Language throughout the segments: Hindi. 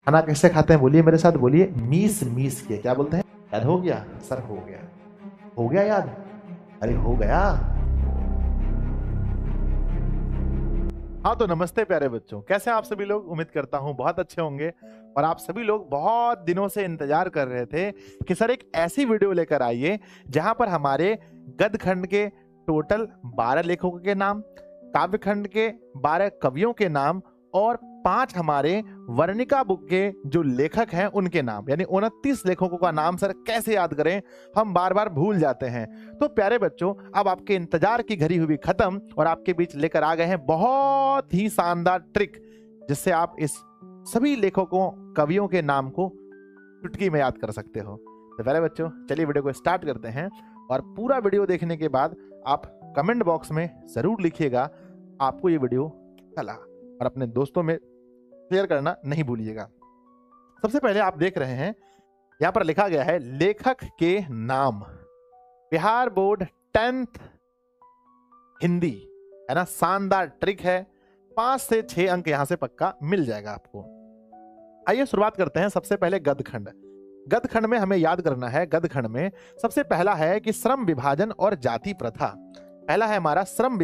खाना कैसे खाते हैं बोलिए मेरे साथ, बोलिए मीस मीस के। क्या बोलते हैं? याद हो गया सर? हो गया, हो गया याद? अरे हो गया। हाँ तो नमस्ते प्यारे बच्चों, कैसे हैं आप सभी लोग? उम्मीद करता हूँ बहुत अच्छे होंगे। और आप सभी लोग बहुत दिनों से इंतजार कर रहे थे कि सर एक ऐसी वीडियो लेकर आइए जहां पर हमारे गद्य खंड के टोटल 12 लेखकों के नाम, काव्य खंड के 12 कवियों के नाम और 5 हमारे वर्णिका बुक के जो लेखक हैं उनके नाम, यानी 29 लेखकों का नाम सर कैसे याद करें, हम बार बार भूल जाते हैं। तो प्यारे बच्चों, अब आपके इंतजार की घड़ी हुई खत्म और आपके बीच लेकर आ गए हैं बहुत ही शानदार ट्रिक, जिससे आप इस सभी लेखकों कवियों के नाम को चुटकी में याद कर सकते हो। तो प्यारे बच्चों, चलिए वीडियो को स्टार्ट करते हैं। और पूरा वीडियो देखने के बाद आप कमेंट बॉक्स में जरूर लिखिएगा आपको ये वीडियो कैसा लगा, और अपने दोस्तों में शेयर करना नहीं भूलिएगा। सबसे पहले आप देख रहे हैं यहां पर लिखा गया है लेखक के नाम, बिहार बोर्ड 10th हिंदी, है ना। शानदार ट्रिक है, 5 से 6 अंक यहां से पक्का मिल जाएगा आपको। आइए शुरुआत करते हैं। सबसे पहले गद्य खंड। गद्य खंड में हमें याद करना है, गद्य खंड में सबसे पहला है कि श्रम विभाजन और जाति प्रथा। पहला है हमारा श्रम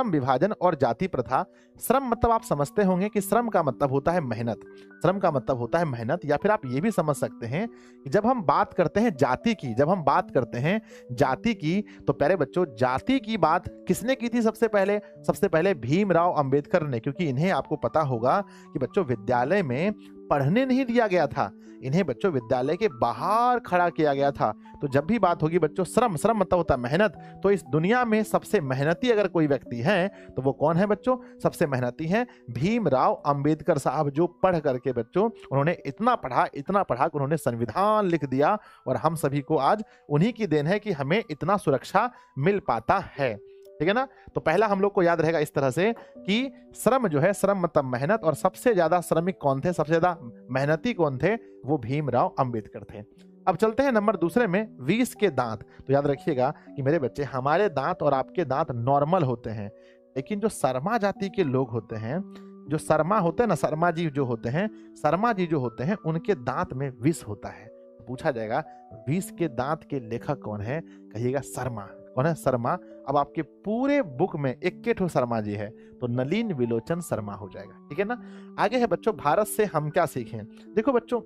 विभाजन और जाति प्रथा। श्रम मतलब आप समझते होंगे कि श्रम का मतलब होता है मेहनत, श्रम का मतलब होता है मेहनत। या फिर आप ये भी समझ सकते हैं कि जब हम बात करते हैं जाति की, जब हम बात करते हैं जाति की, तो प्यारे बच्चों जाति की बात किसने की थी सबसे पहले? सबसे पहले भीमराव अंबेडकर ने, क्योंकि इन्हें आपको पता होगा कि बच्चों विद्यालय में पढ़ने नहीं दिया गया था, इन्हें बच्चों विद्यालय के बाहर खड़ा किया गया था। तो जब भी बात होगी बच्चों श्रम मतलब होता है मेहनत, तो इस दुनिया में सबसे मेहनती अगर कोई व्यक्ति है तो वो कौन है बच्चों? सबसे मेहनती हैं भीमराव अंबेडकर साहब, जो पढ़ करके बच्चों उन्होंने इतना पढ़ा कि उन्होंने संविधान लिख दिया। और हम सभी को आज उन्हीं की देन है कि हमें इतना सुरक्षा मिल पाता है, ठीक है ना। तो पहला हम लोग को याद रहेगा इस तरह से कि श्रम जो है, श्रम मतलब मेहनत, और सबसे ज्यादा श्रमिक कौन थे, सबसे ज्यादा मेहनती कौन थे? वो भीमराव अंबेडकर थे। अब चलते हैं नंबर दूसरे में, 20 के दांत। तो याद रखिएगा कि मेरे बच्चे, हमारे दांत और आपके दांत नॉर्मल होते हैं, लेकिन जो शर्मा जाति के लोग होते हैं, जो शर्मा होते हैं ना, शर्मा जी जो होते हैं उनके दांत में विष होता है। पूछा जाएगा 20 के दांत के लेखक कौन है? कहिएगा शर्मा। कौन है? शर्मा। अब आपके पूरे बुक में 21 शर्मा जी है, तो नलिन विलोचन शर्मा हो जाएगा, ठीक है ना। आगे है बच्चों, भारत से हम क्या सीखें। देखो बच्चों,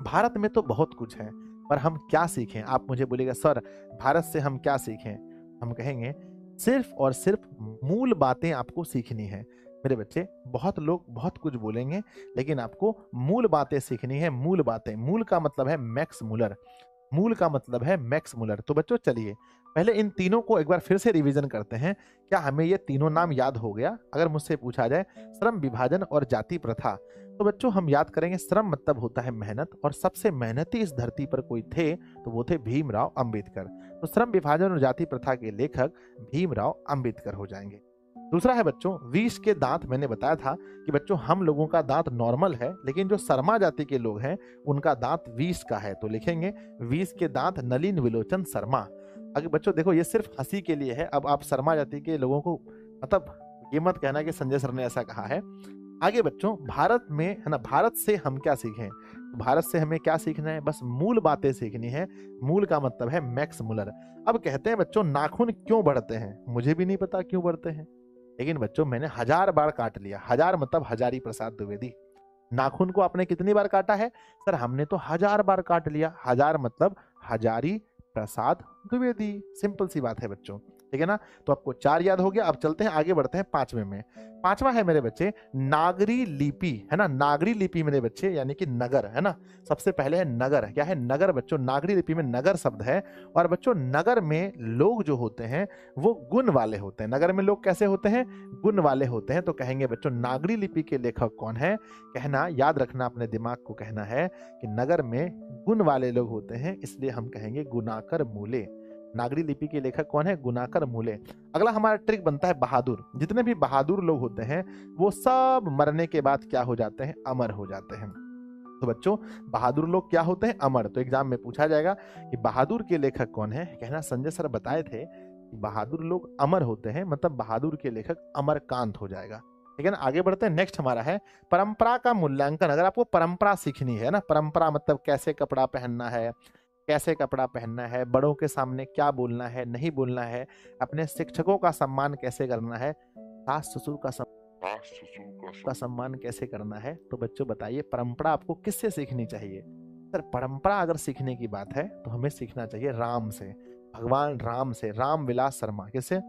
भारत में तो बहुत कुछ है, पर हम क्या सीखें? आप मुझे बोलिएगा सर भारत से हम क्या सीखें? हम कहेंगे सिर्फ और सिर्फ मूल बातें आपको सीखनी है। मेरे बच्चे, बहुत लोग बहुत कुछ बोलेंगे, लेकिन आपको मूल बातें सीखनी है। मूल बातें, मूल का मतलब है मैक्स मुलर, मूल का मतलब है मैक्स मुलर। तो बच्चों चलिए पहले इन तीनों को एक बार फिर से रिवीजन करते हैं। क्या हमें ये तीनों नाम याद हो गया? अगर मुझसे पूछा जाए श्रम विभाजन और जाति प्रथा, तो बच्चों हम याद करेंगे श्रम मतलब होता है मेहनत, और सबसे मेहनती इस धरती पर कोई थे तो वो थे भीमराव अंबेडकर। तो श्रम विभाजन और जाति प्रथा के लेखक भीमराव अंबेडकर हो जाएंगे। दूसरा है बच्चों 20 के दांत। मैंने बताया था कि बच्चों हम लोगों का दांत नॉर्मल है, लेकिन जो शर्मा जाति के लोग हैं उनका दांत 20 का है, तो लिखेंगे 20 के दांत नलिन विलोचन शर्मा। अगर बच्चों देखो ये सिर्फ हंसी के लिए है, अब आप शर्मा जाति के लोगों को मतलब ये मत कहना कि संजय सर ने ऐसा कहा है। आगे बच्चों भारत में, है ना, भारत से हम क्या सीखें? भारत से हमें क्या सीखना है? बस मूल बातें सीखनी है। मूल का मतलब है मैक्स मुलर। अब कहते हैं बच्चों नाखून क्यों बढ़ते हैं? मुझे भी नहीं पता क्यों बढ़ते हैं, लेकिन बच्चों मैंने 1000 बार काट लिया। 1000 मतलब हजारी प्रसाद द्विवेदी। नाखून को आपने कितनी बार काटा है? सर हमने तो 1000 बार काट लिया। 1000 मतलब हजारी प्रसाद द्विवेदी। सिंपल सी बात है बच्चों, ठीक है ना। तो आपको 4 याद हो गया। अब चलते हैं आगे, बढ़ते हैं 5वें में। 5वां है मेरे बच्चे नागरी लिपि, है ना। नागरी लिपि मेरे बच्चे यानी कि नगर, है ना। सबसे पहले है नगर। क्या है? नगर बच्चों। नागरी लिपि में नगर शब्द है। और बच्चों नगर में लोग जो होते हैं वो गुण वाले होते हैं। नगर में लोग कैसे होते हैं? गुण वाले होते हैं। तो कहेंगे बच्चों नागरी लिपि के लेखक कौन है? कहना, याद रखना, अपने दिमाग को कहना है कि नगर में गुण वाले लोग होते हैं, इसलिए हम कहेंगे गुणाकर मूले। नागरी लिपि के लेखक कौन है? गुणाकर मूले। अगला हमारा ट्रिक बनता है बहादुर। जितने भी बहादुर लोग होते हैं वो सब मरने के बाद क्या हो जाते हैं? अमर हो जाते हैं। तो बच्चों बहादुर लोग क्या होते हैं? अमर। तो एग्जाम में पूछा जाएगा कि बहादुर के लेखक कौन है? कहना संजय सर बताए थे कि बहादुर लोग अमर होते हैं, मतलब बहादुर के लेखक अमरकांत हो जाएगा। ठीक है ना। आगे बढ़ते हैं, नेक्स्ट हमारा है परंपरा का मूल्यांकन। अगर आपको परंपरा सीखनी है ना, परंपरा मतलब कैसे कपड़ा पहनना है, कैसे कपड़ा पहनना है, बड़ों के सामने क्या बोलना है, नहीं बोलना है, अपने शिक्षकों का सम्मान कैसे करना है, सास ससुर का सम्मान कैसे करना है, तो बच्चों बताइए परंपरा आपको किससे सीखनी चाहिए। सर परंपरा अगर सीखने की बात है तो हमें सीखना चाहिए राम से, भगवान राम से, राम विलास शर्मा। किससे?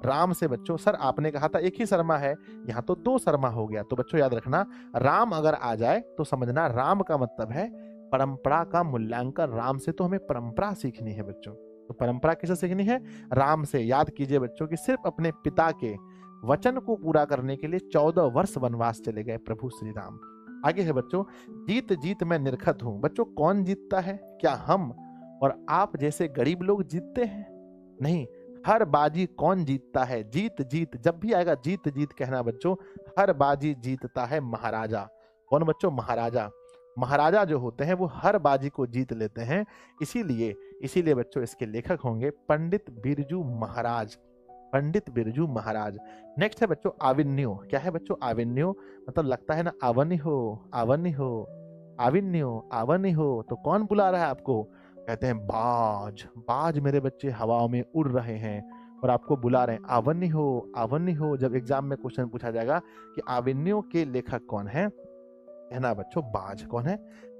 राम से बच्चों। सर आपने कहा था एक ही शर्मा है, यहाँ तो 2 शर्मा हो गया। तो बच्चों याद रखना, राम अगर आ जाए तो समझना राम का मतलब है परंपरा का मूल्यांकन। राम से तो हमें परंपरा सीखनी है बच्चों। तो परंपरा किसे सीखनी है? राम से। याद कीजिए बच्चों कि सिर्फ अपने पिता के वचन को पूरा करने के लिए 14 वर्ष वनवास चले गए प्रभु श्री राम। आगे है बच्चों, जीत जीत मैं निरखत हूं। बच्चों कौन जीतता है? क्या हम और आप जैसे गरीब लोग जीतते हैं? नहीं, हर बाजी कौन जीतता है? जीत जीत, जब भी आएगा जीत जीत कहना बच्चों। हर बाजी जीतता है महाराजा। कौन बच्चों? महाराजा। महाराजा जो होते हैं वो हर बाजी को जीत लेते हैं। इसीलिए बच्चों इसके लेखक होंगे पंडित बिरजू महाराज। पंडित बिरजू महाराज। नेक्स्ट है बच्चों आविन्यो। क्या है बच्चों? आविन्यो मतलब लगता है ना आवनी हो, आवनी हो, आविन्यो, आवनी हो। तो कौन बुला रहा है आपको? कहते हैं बाज। बाज मेरे बच्चे हवाओं में उड़ रहे हैं और आपको बुला रहे हैं आवनी हो, आवनी हो। जब एग्जाम में क्वेश्चन पूछा जाएगा कि आविन्यो के लेखक कौन है, कहना बच्चों बाज। कौन है?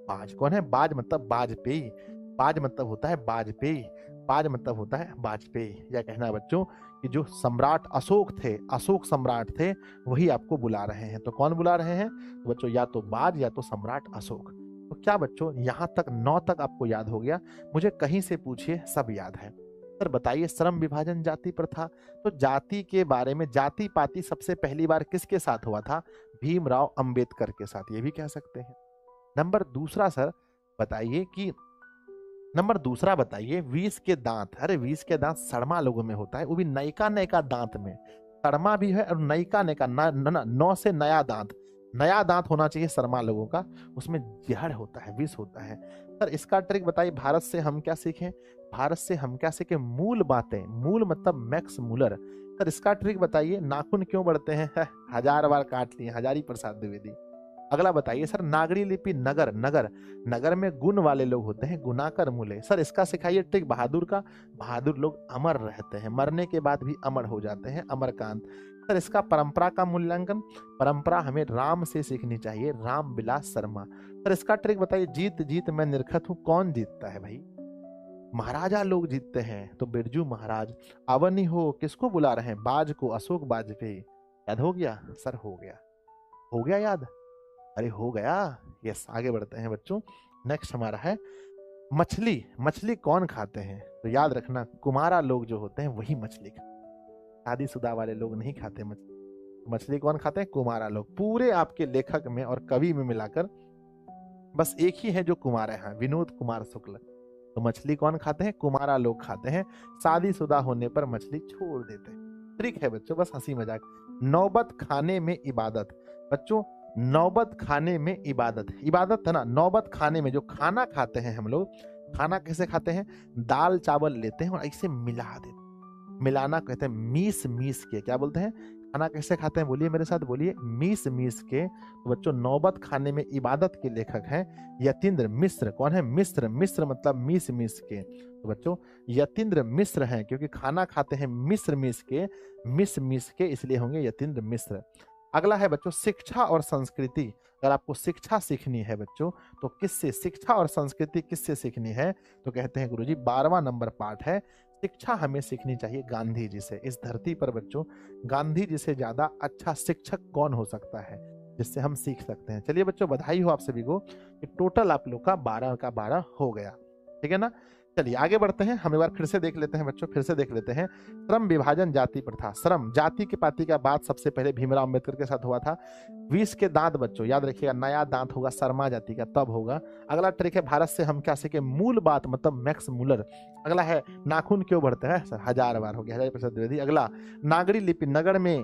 बाज। कौन है? बाज मतलब वाजपेयी। बाज मतलब होता है वाजपेयी। बाज मतलब होता है वाजपेयी। या कहना बच्चों कि जो सम्राट अशोक थे, अशोक सम्राट थे, वही आपको बुला रहे हैं। तो कौन बुला रहे हैं? तो बच्चों या तो बाज या तो सम्राट अशोक। तो क्या बच्चों यहाँ तक 9 तक आपको याद हो गया? मुझे कहीं से पूछिए सब याद है। सर बताइए श्रम विभाजन जाति प्रथा। तो जाति के बारे में, जाति पाति सबसे पहली बार किसके साथ हुआ था? भीमराव अंबेडकर के साथ, ये भी कह सकते हैं। नंबर दूसरा सर बताइए कि नंबर दूसरा बताइए विष के दांत। अरे विष के दांत सड़मा लोगों में होता है, वो भी नयका नयका दांत में। सड़मा भी है और नयका नयका, नौ से नया दांत, नया दांत होना चाहिए शर्मा लोगों का। उसमें जहर होता है, विष होता है। सर इसका ट्रिक बताइए, भारत से हम क्या सीखें? भारत से हम क्या सीखें? मूल बातें। मूल मतलब मैक्स मूलर। सर इसका ट्रिक बताइए, नाखून क्यों बढ़ते हैं? 1000 बार काट लिए, हजारी प्रसाद द्विवेदी। अगला बताइए सर नागरी लिपि नगर। नगर, नगर में गुण वाले लोग होते हैं, गुणाकर मूले। सर इसका सिखाइए ट्रिक बहादुर का। बहादुर लोग अमर रहते हैं, मरने के बाद भी अमर हो जाते हैं, अमरकांत। सर इसका परंपरा का मूल्यांकन। परंपरा हमें राम से सीखनी चाहिए, राम विलास शर्मा। सर इसका ट्रिक बताइए, जीत जीत मैं निरखत हूं। कौन जीतता है भाई? महाराजा लोग जीतते हैं, तो बिरजू महाराज। अवनी हो किसको बुला रहे हैं? बाज को, अशोक वाजपेयी। याद हो गया? सर हो गया, हो गया याद? अरे हो गया। यस, आगे बढ़ते हैं बच्चों। नेक्स्ट हमारा है मछली। मछली कौन खाते हैं? तो याद रखना कुमारा लोग जो होते हैं वही मछली खाते हैं, शादीशुदा वाले लोग नहीं खाते मछली। मछली कौन खाते हैं? कुमारा लोग। पूरे आपके लेखक में और कवि में मिलाकर बस एक ही है जो कुमार है, विनोद कुमार शुक्ल। तो मछली कौन खाते हैं? कुमारा लोग खाते हैं। शादीशुदा होने पर मछली छोड़ देते हैं। ट्रिक है बच्चों, बस हंसी मजाक। नौबत खाने में इबादत। बच्चों नौबत खाने में इबादत, इबादत है ना। नौबत खाने में जो खाना खाते हैं हम लोग, खाना कैसे खाते हैं? दाल चावल लेते हैं और ऐसे मिला देते हैं। मिलाना कहते हैं मीस मीस के। क्या बोलते हैं? खाना कैसे खाते हैं? बोलिए मेरे साथ, बोलिए मीस मीस के। तो बच्चों नौबत खाने में इबादत के लेखक हैं यतीन्द्र मिश्र। कौन है? मिश्र। मिश्र मतलब मीस मीस के। तो बच्चों यतीन्द्र मिश्र हैं, क्योंकि खाना खाते हैं मिश्र मीस के, मिस मीस के, इसलिए होंगे यतीन्द्र मिश्र। अगला है बच्चों शिक्षा और संस्कृति। अगर आपको शिक्षा सीखनी है बच्चों तो किससे? शिक्षा और संस्कृति किससे सीखनी है? तो कहते हैं गुरुजी 12वां नंबर पाठ है, शिक्षा हमें सीखनी चाहिए गांधी जी से। इस धरती पर बच्चों गांधी जी से ज्यादा अच्छा शिक्षक कौन हो सकता है जिससे हम सीख सकते हैं? चलिए बच्चों बधाई हो आप सभी को कि टोटल आप लोग का 12 का 12 हो गया। ठीक है ना। चलिए आगे बढ़ते हैं, हम एक बार फिर से देख लेते हैं बच्चों, फिर से देख लेते हैं। श्रम विभाजन जाति प्रथा। श्रम जाति के पाति का बात सबसे पहले भीमराव अंबेडकर के साथ हुआ था। विष के दांत बच्चों याद रखिएगा, नया दांत होगा शर्मा जाति का तब होगा। अगला ट्रिक है भारत से हम क्या सीखे? मूल बात मतलब मैक्स मूलर। अगला है नाखून क्यों बढ़ते हैं? सर 1000 बार हो गया, 1000% द्विवेदी। अगला नागरी लिपि नगर में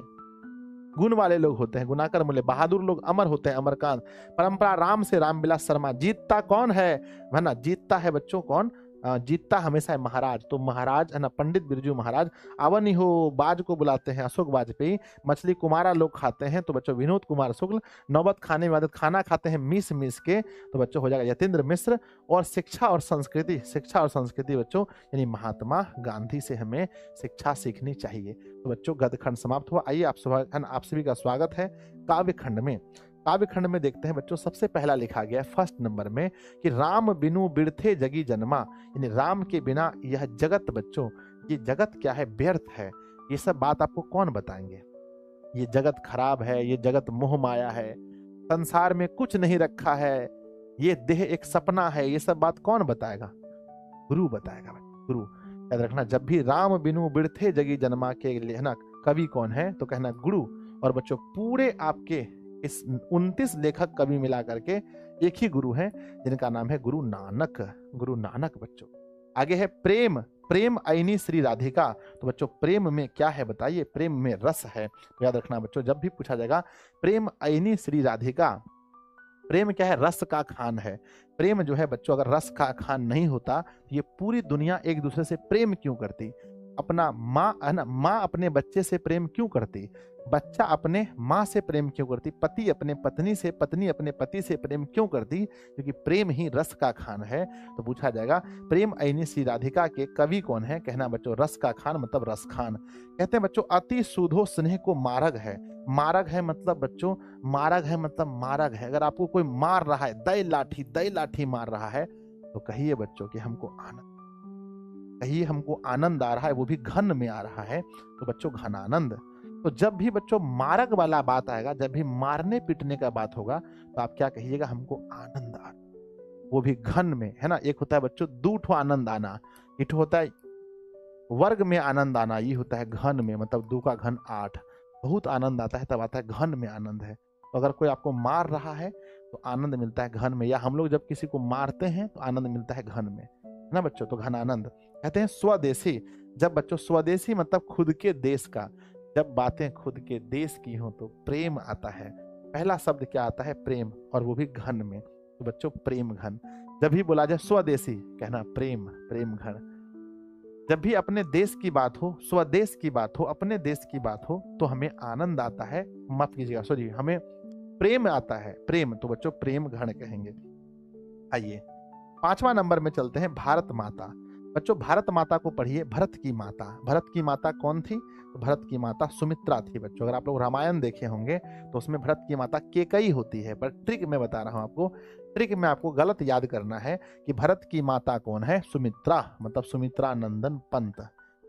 गुण वाले लोग होते हैं, गुणाकर मूल्य। बहादुर लोग अमर होते हैं, अमरकांत। परंपरा राम से, रामविलास शर्मा। जीतता कौन है ना? जीतता है बच्चों कौन? जीतता हमेशा है महाराज, तो महाराज है ना, पंडित बिरजू महाराज। अवनी हो बाज को बुलाते हैं अशोक वाजपेयी। मछली कुमारा लोग खाते हैं, तो बच्चों विनोद कुमार शुक्ल। नौबत खाने में आदत, खाना खाते हैं मीस मीस के, तो बच्चों हो जाएगा यतीन्द्र मिश्र। और शिक्षा और संस्कृति, शिक्षा और संस्कृति बच्चों यानी महात्मा गांधी से हमें शिक्षा सीखनी चाहिए। तो बच्चों गद्य खंड समाप्त हुआ। आइए आप सभी का स्वागत है काव्य खंड में। काव्य खंड में देखते हैं बच्चों, सबसे पहला लिखा गया है फर्स्ट नंबर में कि राम बिनु बिरथे जगी जन्मा, यानी राम के बिना यह जगत बच्चों, ये जगत क्या है, व्यर्थ है। ये सब बात आपको कौन बताएंगे? ये जगत खराब है, ये जगत मोह माया है, संसार में कुछ नहीं रखा है, ये देह एक सपना है, ये सब बात कौन बताएगा? गुरु बताएगा। गुरु याद रखना, जब भी राम बिनु बिरथे जगी जन्मा के लिए है ना, कवि कौन है तो कहना गुरु। और बच्चों पूरे आपके इस 29 लेखक कवि मिला करके एक ही गुरु हैं, जिनका नाम है गुरु नानक। गुरु नानक बच्चों। आगे है प्रेम, प्रेम आईनी श्री राधिका। तो बच्चों प्रेम में क्या है बताइए? प्रेम में रस है। तो याद रखना बच्चों, जब भी पूछा जाएगा प्रेम आईनी श्री राधिका, प्रेम क्या है? रस का खान है। प्रेम जो है बच्चों, अगर रस का खान नहीं होता तो ये पूरी दुनिया एक दूसरे से प्रेम क्यों करती? अपना माँ है ना, माँ अपने बच्चे से प्रेम क्यों करती? बच्चा अपने माँ से प्रेम क्यों करती? पति अपने पत्नी से, पत्नी अपने पति से प्रेम क्यों करती? क्योंकि प्रेम ही रस का खान है। तो पूछा जाएगा प्रेम आईनी श्री राधिका के कवि कौन है? कहना बच्चों रस का खान मतलब रस खान। कहते हैं बच्चों अति सुधो स्नेह को मारग है। मारग है मतलब बच्चों, मारग है मतलब मारग है। अगर आपको कोई मार रहा है, दई लाठी मार रहा है, तो कहिए बच्चों कि हमको आनंद, कहिए हमको आनंद आ रहा है, वो भी घन में आ रहा है। तो बच्चों घन आनंद। तो जब भी बच्चों मारक वाला बात आएगा, जब भी मारने पीटने का बात होगा, तो आप क्या कहिएगा? हमको आनंद आ, वो भी घन में, है ना। एक होता है बच्चों दूठो आनंद आना, एक होता है वर्ग में आनंद आना, ये होता है घन में, मतलब 2 का घन 8। बहुत आनंद आता है तब आता है घन में आनंद है। तो अगर कोई आपको मार रहा है तो आनंद मिलता है घन में, या हम लोग जब किसी को मारते हैं तो आनंद मिलता है घन में, है ना बच्चों। तो घन आनंद। कहते हैं स्वदेशी, जब बच्चों स्वदेशी मतलब खुद के देश का, जब बातें खुद के देश की हो तो प्रेम आता है। पहला शब्द क्या आता है? प्रेम, और वो भी घन में। तो बच्चों प्रेम घन। जब भी बोला जाए स्वदेशी, कहना प्रेम, प्रेम घन। जब भी अपने देश की बात हो, स्वदेश की बात हो, अपने देश की बात हो, तो हमें आनंद आता है, मत कीजिएगा सॉरी, हमें प्रेम आता है, प्रेम। तो बच्चों प्रेम घन कहेंगे। आइए 5वां नंबर में चलते हैं, भारत माता। बच्चों भारत माता को पढ़िए, भरत की माता। भरत की माता कौन थी? तो भरत की माता सुमित्रा थी बच्चों। अगर आप लोग रामायण देखे होंगे तो उसमें भरत की माता केकई होती है, पर ट्रिक मैं बता रहा हूं आपको, ट्रिक में आपको गलत याद करना है कि भरत की माता कौन है? सुमित्रा, मतलब सुमित्रा नंदन पंत।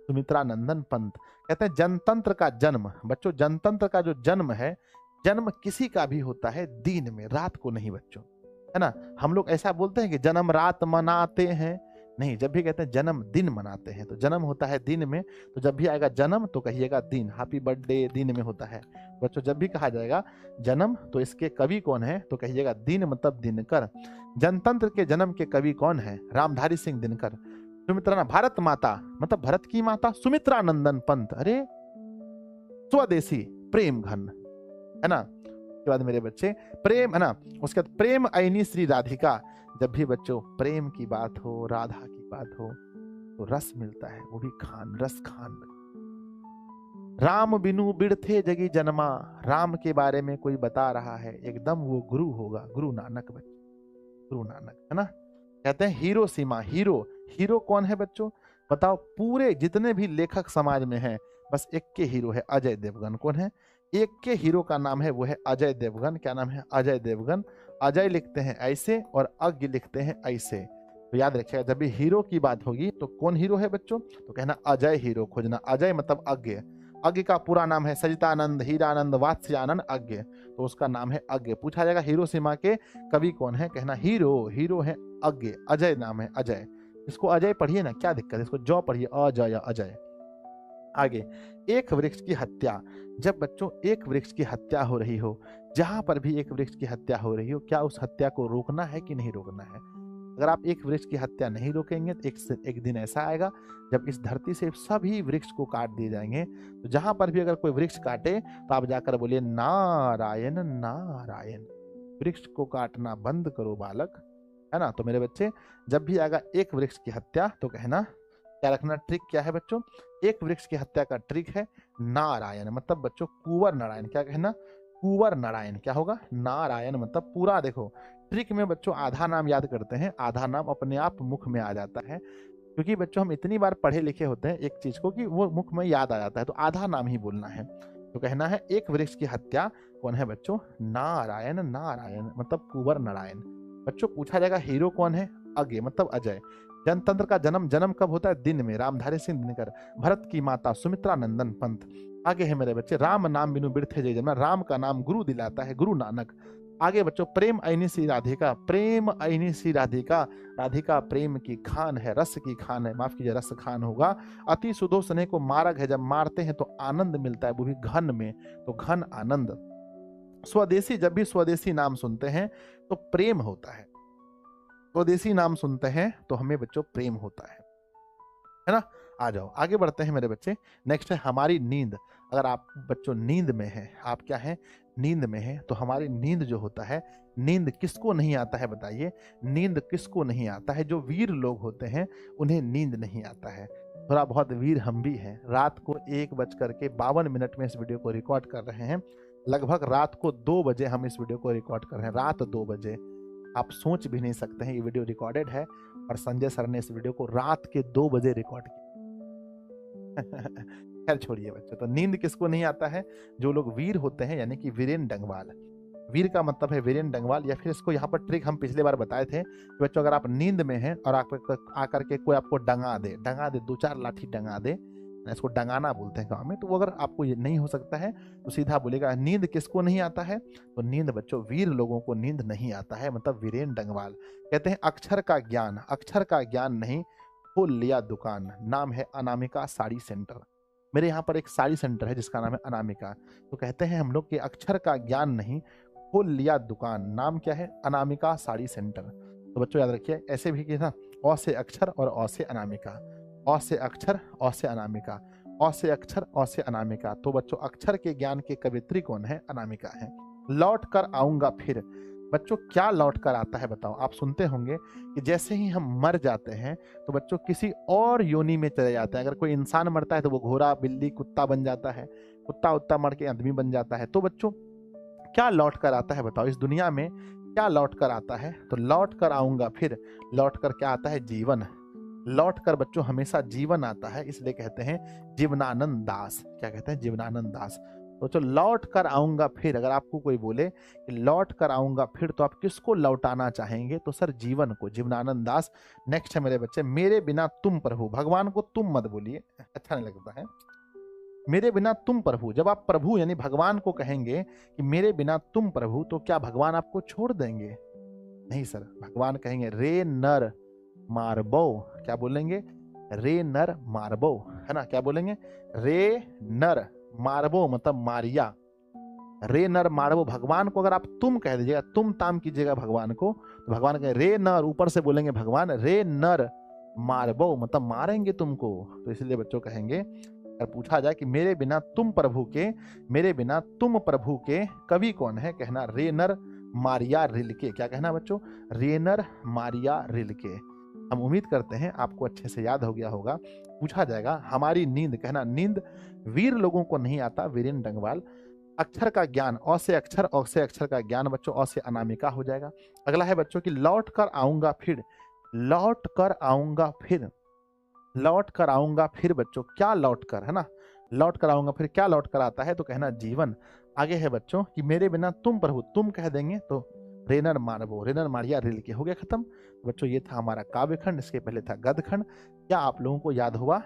सुमित्रा नंदन पंत। कहते हैं जनतंत्र का जन्म, बच्चों जनतंत्र का जो जन्म है, जन्म किसी का भी होता है दिन में, रात को नहीं बच्चों, है ना। हम लोग ऐसा बोलते हैं कि जन्म रात मनाते हैं, नहीं, जब भी कहते हैं जन्म दिन मनाते हैं, तो जन्म होता है दिन में। तो जब भी आएगा जन्म तो कहिएगा दिन, हैप्पी बर्थडे दिन में होता है बच्चों। जब भी कहा जाएगा जन्म तो इसके कवि कौन है? तो कहिएगा दिन, मतलब दिनकर। जनतंत्र के जन्म के कवि कौन है? रामधारी सिंह दिनकर। सुमित्रा, भारत माता मतलब भरत की माता सुमित्रा नंदन पंत। अरे स्वदेशी प्रेम घन, है ना। उसके बाद मेरे बच्चे प्रेम, है ना। उसके बाद प्रेम आईनी श्री राधिका। जब भी बच्चों प्रेम की बात हो, राधा की बात हो, तो रस मिलता है, वो भी खान, रस खान। राम बिनु बिरथे जगी जन्मा, राम के बारे में कोई बता रहा है, एकदम वो गुरु होगा, गुरु नानक बच्चों, गुरु नानक, है ना। कहते हैं हीरो सीमा। हीरो, हीरो कौन है बच्चों? बताओ, पूरे जितने भी लेखक समाज में हैं, बस एक के हीरो है, अजय देवगन। कौन है? एक के हीरो का नाम है, वो है अजय देवगन। क्या नाम है? अजय देवगन। अजय लिखते हैं ऐसे और अज्ञ लिखते हैं ऐसे। तो याद रखिएगा, जब भी हीरो की बात होगी तो कौन हीरो है बच्चों? तो कहना अजय हीरो खोजना। अजय मतलब अज्ञ। अज्ञ का पूरा नाम है सजितानंद हीरानंद वात्स्यानंद अज्ञ, तो उसका नाम है अज्ञ। पूछा जाएगा हीरो सीमा के कवि कौन है? कहना हीरो, हीरो है अज्ञ, अजय नाम है अजय। इसको अजय पढ़िए ना, क्या दिक्कत है, इसको जौ पढ़िए, अजय अजय। आगे एक वृक्ष की हत्या। जब बच्चों एक वृक्ष की हत्या हो रही हो, जहां पर भी एक वृक्ष की हत्या हो रही हो, क्या उस हत्या को रोकना है कि नहीं रोकना है? अगर आप एक वृक्ष की हत्या नहीं रोकेंगे तो एक दिन ऐसा आएगा जब इस धरती से सभी वृक्ष को काट दिए जाएंगे। तो जहां पर भी अगर कोई वृक्ष काटे तो आप जाकर बोलिए नारायण नारायण। वृक्ष को काटना बंद करो बालक, है ना। तो मेरे बच्चे जब भी आएगा एक वृक्ष की हत्या तो कहना क्या रखना, ट्रिक क्या है बच्चों, एक वृक्ष की हत्या का ट्रिक है नारायण, मतलब बच्चों कुंवर नारायण। क्या कहना, कुंवर नारायण। क्या होगा, नारायण, मतलब पूरा देखो ट्रिक में बच्चों आधा नाम याद करते हैं, आधा नाम अपने आप मुख में आ जाता है, क्योंकि बच्चों हम इतनी बार पढ़े लिखे होते हैं एक चीज को कि वो मुख में याद आ जाता है, तो आधा नाम ही बोलना है। तो कहना है एक वृक्ष की हत्या कौन है बच्चों, नारायण, नारायण मतलब कुंवर नारायण। बच्चों पूछा जाएगा हीरो कौन है, अगे मतलब अजय। जनतंत्र का जन्म कब होता है, दिन में, रामधारी सिंह दिनकर। भरत की माता सुमित्रा नंदन पंत। आगे है मेरे बच्चे, राम नाम बिनु बिरथे जय जन्म, राम का नाम गुरु दिलाता है गुरु नानक। आगे बच्चों, प्रेम ऐनी सी राधिका, प्रेम ऐनी सी राधिका, राधिका प्रेम की खान है, रस की खान है, माफ कीजिए रस खान होगा। अति सुधो स्नेह को मारक है, जब मारते हैं तो आनंद मिलता है, वो भी घन में, तो घन आनंद। स्वदेशी, जब भी स्वदेशी नाम सुनते हैं तो प्रेम होता है, स्वदेशी नाम सुनते हैं तो हमें बच्चों प्रेम होता है ना। आ जाओ आगे बढ़ते हैं मेरे बच्चे। नेक्स्ट है हमारी नींद। अगर आप बच्चों नींद में हैं, आप क्या हैं, नींद में हैं, तो हमारी नींद जो होता है, नींद किसको नहीं आता है बताइए, नींद किसको नहीं आता है, जो वीर लोग होते हैं उन्हें नींद नहीं आता है। थोड़ा बहुत वीर हम भी हैं। रात को 1:52 में इस वीडियो को रिकॉर्ड कर रहे हैं, लगभग रात को 2 बजे हम इस वीडियो को रिकॉर्ड कर रहे हैं, रात 2 बजे। आप सोच भी नहीं सकते हैं, ये वीडियो रिकॉर्डेड है और संजय सर ने इस वीडियो को रात के 2 बजे रिकॉर्ड किया। खैर छोड़िए बच्चों, तो नींद किसको नहीं आता है, जो लोग वीर होते हैं, यानी कि वीरेन डंगवाल। वीर का मतलब है वीरेन डंगवाल, या फिर इसको यहाँ पर ट्रिक हम पिछले बार बताए थे कि बच्चों अगर आप नींद में हैं और आप आकर के कोई आपको डंगा दे 2-4 लाठी डंगा दे, इसको डंगाना बोलते हैं गाँव में, तो वो अगर आपको ये नहीं हो सकता है तो सीधा बोलेगा नींद किसको नहीं आता है, तो नींद बच्चों वीर लोगों को नींद नहीं आता है, मतलब वीरेन डंगवाल। कहते हैं अक्षर का ज्ञान, अक्षर का ज्ञान नहीं, खोल लिया दुकान, नाम है अनामिका साड़ी सेंटर। मेरे यहाँ पर एक साड़ी सेंटर है जिसका नाम है अनामिका। तो कहते हैं हम लोग कि अक्षर का ज्ञान नहीं, खोल लिया दुकान, नाम क्या है, अनामिका साड़ी सेंटर। तो बच्चों याद रखिए, ऐसे भी कि ना, अ से अक्षर और अ से अनामिका, अ से अक्षर अ से अनामिका, अ से अक्षर अ से अनामिका। तो बच्चों अक्षर के ज्ञान के कवित्री कौन है, अनामिका है। लौट कर आऊंगा फिर, बच्चों क्या लौट कर आता है बताओ। आप सुनते होंगे कि जैसे ही हम मर जाते हैं तो बच्चों किसी और योनि में चले जाते हैं। अगर कोई इंसान मरता है तो वो घोड़ा, बिल्ली, कुत्ता बन जाता है, कुत्ता उत्ता मर के आदमी बन जाता है। तो बच्चों क्या लौट कर आता है बताओ, इस दुनिया में क्या लौट कर आता है, तो लौट कर आऊंगा फिर, लौट कर क्या आता है, जीवन। लौट कर बच्चों हमेशा जीवन आता है, इसलिए कहते हैं जीवनानंद दास। क्या कहते हैं, जीवनानंद दास। तो चलो लौट कर आऊंगा फिर, अगर आपको कोई बोले कि लौट कर आऊंगा फिर, तो आप किसको लौटाना चाहेंगे, तो सर जीवन को, जीवनानंद दास। नेक्स्ट है मेरे बच्चे, मेरे बिना तुम प्रभु, भगवान को तुम मत बोलिए, अच्छा नहीं लगता है। मेरे बिना तुम प्रभु, जब आप प्रभु यानी भगवान को कहेंगे कि मेरे बिना तुम प्रभु, तो क्या भगवान आपको छोड़ देंगे, नहीं सर। भगवान कहेंगे रे नर मारबो, क्या बोलेंगे, रे नर मारबो, है ना। क्या बोलेंगे, रे नर मारबो मतलब मारिया, रे नर मारबो। भगवान को अगर आप तुम कह दीजिएगा, तुम ताम कीजिएगा भगवान को, तो भगवान कहे रे नर, ऊपर से बोलेंगे भगवान रे नर मारबो मतलब मारेंगे तुमको। तो इसलिए बच्चों कहेंगे, अगर पूछा जाए कि मेरे बिना तुम प्रभु के, मेरे बिना तुम प्रभु के कवि कौन है, कहना रेनर मारिया रिल्के। क्या कहना बच्चों, रेनर मारिया रिल्के। हम उम्मीद करते हैं आपको अच्छे से याद हो गया होगा। पूछा जाएगा हमारी नींद, कहना नींद वीर लोगों को नहीं आता, वीरेन डंगवाल। अक्षर का ज्ञान, अ से अक्षर, अ से अक्षर का ज्ञान बच्चों, अ से अनामिका हो जाएगा। अगला है बच्चों की लौट कर आऊंगा फिर, लौट कर आऊंगा फिर, लौट कर आऊंगा फिर बच्चों क्या लौट कर, है ना, लौट कर आऊंगा फिर क्या लौट कर आता है, तो कहना जीवन। आगे है बच्चों कि मेरे बिना तुम प्रभु, तुम कह देंगे तो रेनर मारबो, रेनर मारिया रिल के, हो गया खत्म। बच्चों ये था हमारा काव्य खंड, इसके पहले था गद्य खंड। क्या आप लोगों को याद हुआ।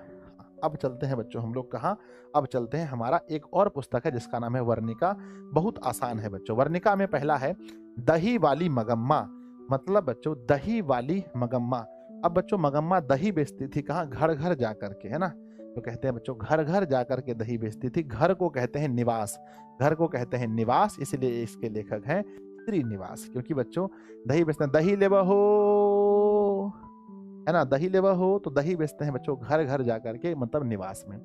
अब चलते हैं बच्चों हम लोग कहाँ, अब चलते हैं, हमारा एक और पुस्तक है जिसका नाम है वर्णिका। बहुत आसान है बच्चों। वर्णिका में पहला है दही वाली मगम्मा, मतलब बच्चों दही वाली मगम्मा। अब बच्चों मगम्मा दही बेचती थी कहाँ, घर घर जा करके, है ना। तो कहते हैं बच्चों घर घर जा करके दही बेचती थी। घर को कहते हैं निवास, घर को कहते हैं निवास, इसलिए इसके लेखक हैं श्रीनिवास। क्योंकि बच्चों दही बेचते हैं, दही लेवा हो, है ना, दही लेवा हो, तो दही बेचते हैं बच्चों घर घर जा करके, मतलब निवास में।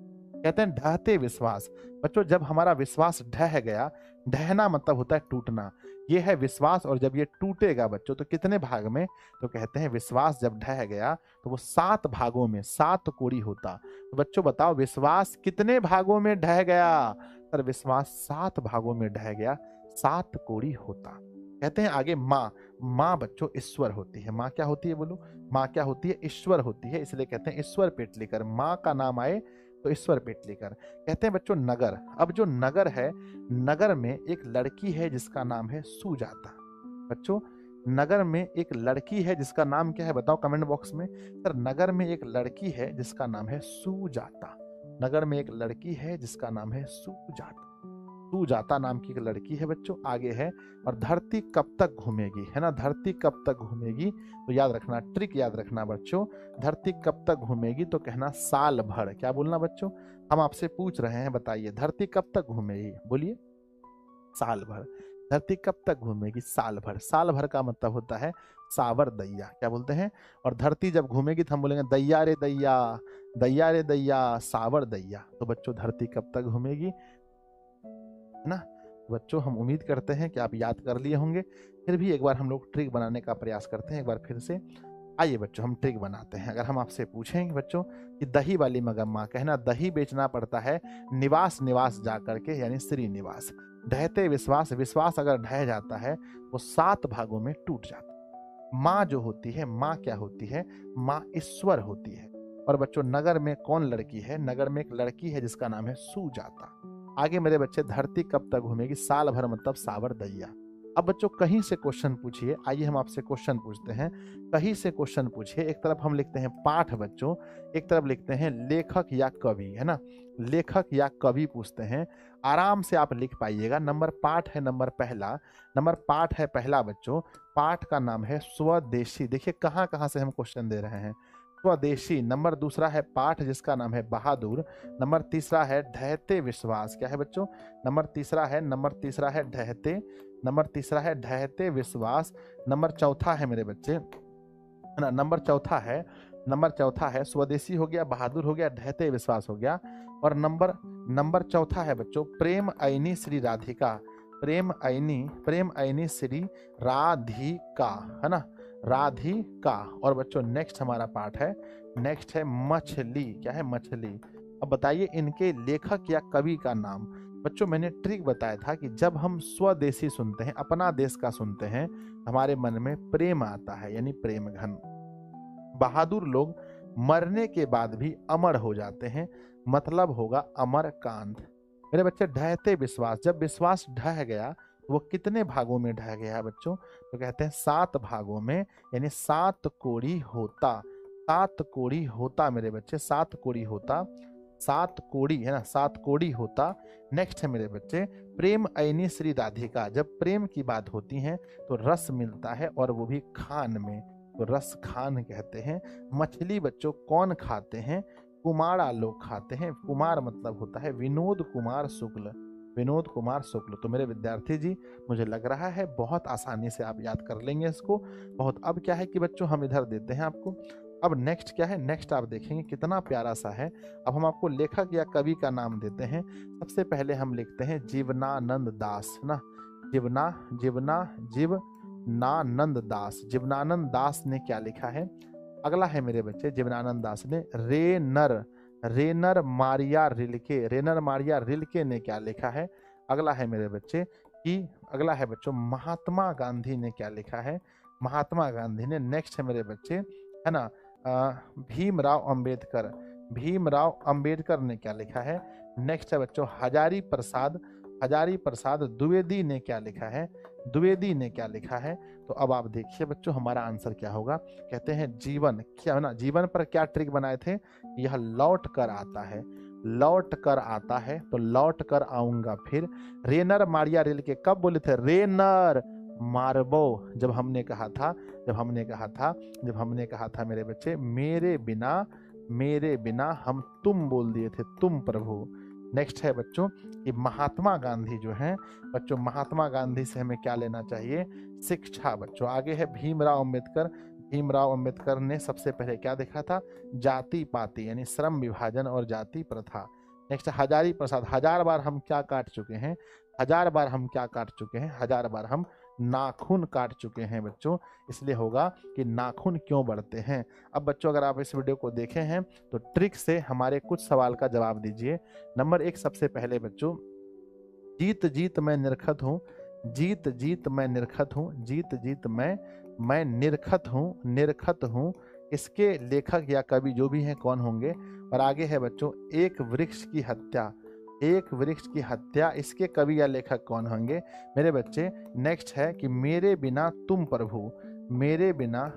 कहते हैं ढहते विश्वास। बच्चों जब हमारा विश्वास ढह गया, ढहना मतलब होता है टूटना, ये है विश्वास। और जब ये टूटेगा बच्चों तो कितने भाग में, तो कहते हैं विश्वास जब ढह गया तो वो 7 भागों में 7 कोड़ी होता। तो बच्चों बताओ विश्वास कितने भागों में ढह गया? सर विश्वास 7 भागों में ढह गया, 7 कोड़ी होता। कहते हैं आगे माँ। माँ बच्चों ईश्वर होती है। माँ क्या होती है बोलो? माँ क्या होती है? ईश्वर होती है। इसलिए कहते हैं ईश्वर पेटलीकर, माँ का नाम आए तो ईश्वर पेटलीकर। कहते हैं बच्चों नगर। अब जो नगर है, नगर में एक लड़की है जिसका नाम है सुजाता। बच्चों नगर में एक लड़की है जिसका नाम क्या है बताओ कमेंट बॉक्स में। सर नगर में एक लड़की है जिसका नाम है सुजाता। नगर में एक लड़की है जिसका नाम है सुजाता। सुजाता नाम की एक लड़की है बच्चों। आगे है और धरती कब तक घूमेगी, है ना? धरती कब तक घूमेगी? तो याद रखना, ट्रिक याद रखना बच्चों। धरती कब तक घूमेगी तो कहना साल भर। क्या बोलना बच्चों? हम आपसे पूछ रहे हैं, बताइए धरती कब तक घूमेगी? बोलिए साल भर। धरती कब तक घूमेगी? साल भर। साल भर का मतलब होता है सावर दैया। क्या बोलते हैं? और धरती जब घूमेगी तो हम बोलेंगे दैया रे दैया, दैया रे दैया, सावर दैया। तो बच्चों धरती कब तक घूमेगी, है ना? बच्चों हम उम्मीद करते हैं कि आप याद कर लिए होंगे। फिर भी एक बार हम लोग ट्रिक बनाने का प्रयास करते हैं, एक बार फिर से। आइए बच्चों हम ट्रिक बनाते हैं। अगर हम आपसे पूछेंगे बच्चों कि दही वाली मगम्मा, कहना दही बेचना पड़ता है निवास निवास जा करके, यानी श्रीनिवास। ढहते विश्वास, विश्वास अगर ढह जाता है वो 7 भागों में टूट जाता है। माँ जो होती है, माँ क्या होती है? माँ ईश्वर होती है। और बच्चों नगर में कौन लड़की है? नगर में एक लड़की है जिसका नाम है सुजाता। आगे मेरे बच्चे धरती कब तक घूमेगी? साल भर मतलब सावर दैया। अब बच्चों कहीं से क्वेश्चन पूछिए। आइए हम आपसे क्वेश्चन पूछते हैं, कहीं से क्वेश्चन पूछिए। एक तरफ हम लिखते हैं पाठ बच्चों, एक तरफ लिखते हैं लेखक या कवि, है ना? लेखक या कवि पूछते हैं, आराम से आप लिख पाइएगा। नंबर पाठ है, नंबर पहला, नंबर पाठ है पहला बच्चों। पाठ का नाम है स्वदेशी। देखिए कहाँ कहाँ से हम क्वेश्चन दे रहे हैं। स्वदेशी। नंबर दूसरा है पाठ जिसका नाम है बहादुर। नंबर तीसरा है ढहते विश्वास। क्या है बच्चों? नंबर तीसरा है ढहते। नंबर तीसरा है ढहते विश्वास। नंबर चौथा है मेरे बच्चे, है ना? नंबर चौथा है स्वदेशी हो गया, बहादुर हो गया, ढहते विश्वास हो गया। और नंबर चौथा है बच्चों प्रेम आईनी श्री राधिका। प्रेम आईनी श्री राधिका, है ना? राधिका। और बच्चों नेक्स्ट हमारा पार्ट है, नेक्स्ट है मछली। क्या है? मछली। अब बताइए इनके लेखक या कवि का नाम। बच्चों मैंने ट्रिक बताया था कि जब हम स्वदेशी सुनते हैं, अपना देश का सुनते हैं, हमारे मन में प्रेम आता है, यानी प्रेम घन। बहादुर लोग मरने के बाद भी अमर हो जाते हैं, मतलब होगा अमरकांत। मेरे बच्चे ढहते विश्वास, जब विश्वास ढह गया वो कितने भागों में ढह गया है बच्चों? तो कहते हैं 7 भागों में, यानी 7 कोड़ी होता। 7 कोड़ी होता मेरे बच्चे, 7 कोड़ी होता। 7 कोड़ी, है ना? 7 कोड़ी होता। नेक्स्ट है मेरे बच्चे प्रेम आईनी श्री राधिका। जब प्रेम की बात होती है तो रस मिलता है, और वो भी खान में, तो रस खान कहते हैं। मछली बच्चों कौन खाते हैं? कुमारा लोग खाते हैं। कुमार मतलब होता है विनोद कुमार शुक्ल। विनोद कुमार शुक्ल। तो मेरे विद्यार्थी जी मुझे लग रहा है बहुत आसानी से आप याद कर लेंगे इसको बहुत। अब क्या है कि बच्चों हम इधर देते हैं आपको। अब नेक्स्ट क्या है? नेक्स्ट आप देखेंगे कितना प्यारा सा है। अब हम आपको लेखक या कवि का नाम देते हैं। सबसे पहले हम लिखते हैं जीवनानंद दास, ना? जीवनानंद दास। जीवनानंद दास ने क्या लिखा है? अगला है मेरे बच्चे जीवनानंद दास ने रेनर मारिया रिल्के ने क्या लिखा है? अगला है मेरे बच्चे कि अगला है बच्चों महात्मा गांधी ने क्या लिखा है? महात्मा गांधी ने। नेक्स्ट है मेरे बच्चे, है ना, भीमराव अंबेडकर ने क्या लिखा है? नेक्स्ट है बच्चों हजारी प्रसाद द्विवेदी ने क्या लिखा है? द्विवेदी ने क्या लिखा है? तो अब आप देखिए बच्चों हमारा आंसर क्या होगा। कहते हैं जीवन, क्या है ना? जीवन पर क्या ट्रिक बनाए थे? यह लौट कर आता है, लौट कर आता है, तो लौट कर आऊंगा फिर। रेनर मारिया रिल्के कब बोले थे? रेनर मारबो, जब हमने कहा था मेरे बच्चे मेरे बिना हम तुम बोल दिए थे, तुम प्रभु। नेक्स्ट है बच्चों कि महात्मा गांधी जो हैं बच्चों, महात्मा गांधी से हमें क्या लेना चाहिए? शिक्षा बच्चों। आगे है भीमराव अंबेडकर ने सबसे पहले क्या देखा था? जाति पाति, यानी श्रम विभाजन और जाति प्रथा। नेक्स्ट हजारी प्रसाद, 1000 बार हम क्या काट चुके हैं, 1000 बार हम क्या काट चुके हैं, 1000 बार हम नाखून काट चुके हैं बच्चों। इसलिए होगा कि नाखून क्यों बढ़ते हैं। अब बच्चों अगर आप इस वीडियो को देखे हैं तो ट्रिक से हमारे कुछ सवाल का जवाब दीजिए। नंबर 1 सबसे पहले बच्चों, जीत जीत मैं निरखत हूँ, जीत जीत मैं निरखत हूँ, जीत जीत मैं निरखत हूँ, निरखत हूँ, इसके लेखक या कवि जो भी हैं कौन होंगे। और आगे है बच्चों, एक वृक्ष की हत्या, एक वृक्ष की हत्या, इसके कवि या लेखक कौन होंगे मेरे बच्चे। नेक्स्ट है कि मेरे बिना तुम प्रभु, मेरे बिना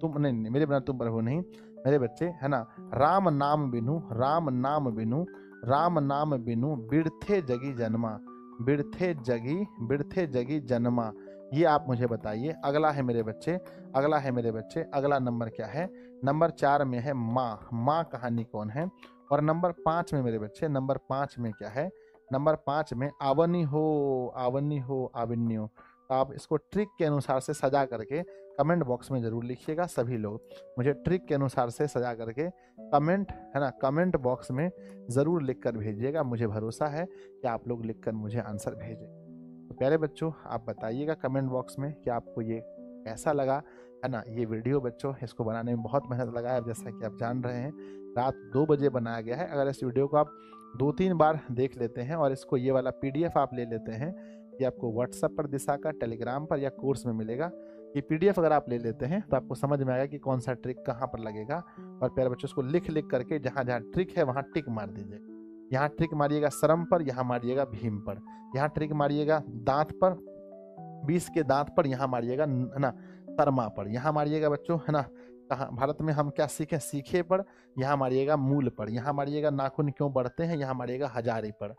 तुम नहीं, मेरे बिना तुम प्रभु नहीं मेरे बच्चे, है ना। राम नाम बिनु, राम नाम बिनु, राम नाम बिनु बिरथे जगी जन्मा, बिरथे जगी जन्मा। ये आप मुझे बताइए। अगला है मेरे बच्चे, अगला है मेरे बच्चे, अगला नंबर क्या है, नंबर 4 में है माँ, माँ कहानी कौन है। और नंबर 5 में मेरे बच्चे, नंबर 5 में क्या है, नंबर 5 में आवनी हो, आवनी हो, आविन्यो। तो आप इसको ट्रिक के अनुसार से सजा करके कमेंट बॉक्स में जरूर लिखिएगा। सभी लोग मुझे ट्रिक के अनुसार से सजा करके कमेंट, है ना, कमेंट बॉक्स में ज़रूर लिख कर भेजिएगा। मुझे भरोसा है कि आप लोग लिख कर मुझे आंसर भेजें। तो प्यारे बच्चों आप बताइएगा कमेंट बॉक्स में कि आपको ये कैसा लगा, है ना। ये वीडियो बच्चों इसको बनाने में बहुत मेहनत लगा है, जैसा कि आप जान रहे हैं रात 2 बजे बनाया गया है। अगर इस वीडियो को आप 2-3 बार देख लेते हैं और इसको ये वाला PDF आप ले लेते हैं, ये आपको व्हाट्सएप पर दिशा का, टेलीग्राम पर या कोर्स में मिलेगा। ये PDF अगर आप ले लेते हैं तो आपको समझ में आएगा कि कौन सा ट्रिक कहाँ पर लगेगा। और प्यारे बच्चों इसको लिख लिख करके जहाँ जहाँ ट्रिक है वहाँ टिक मार दीजिए। यहाँ ट्रिक मारिएगा श्रम पर, यहाँ मारिएगा भीम पर, यहाँ ट्रिक मारिएगा दांत पर, 20 के दांत पर, यहाँ मारिएगा, है ना, तरमा पर, यहाँ मारिएगा बच्चों, है ना, कहाँ भारत में हम क्या सीखे, सीखे पर, यहाँ मारिएगा मूल पर, यहाँ मारिएगा नाखून क्यों बढ़ते हैं, यहाँ मारिएगा हजारी पर।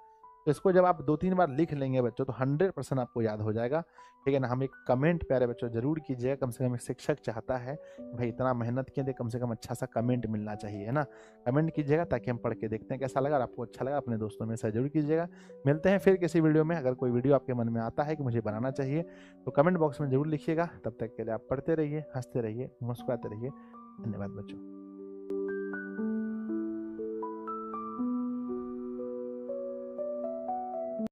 तो इसको जब आप 2-3 बार लिख लेंगे बच्चों तो 100% आपको याद हो जाएगा। ठीक है ना। हम एक कमेंट प्यारे बच्चों जरूर कीजिएगा, कम से कम एक शिक्षक चाहता है भाई इतना मेहनत किए थे, कम से कम अच्छा सा कमेंट मिलना चाहिए, है ना। कमेंट कीजिएगा ताकि हम पढ़ के देखते हैं कैसा लगा। और आपको अच्छा लगा अपने दोस्तों में शेयर जरूर कीजिएगा। मिलते हैं फिर किसी वीडियो में। अगर कोई वीडियो आपके मन में आता है कि मुझे बनाना चाहिए तो कमेंट बॉक्स में जरूर लिखिएगा। तब तक के लिए आप पढ़ते रहिए, हंसते रहिए, मुस्कुराते रहिए। धन्यवाद बच्चों।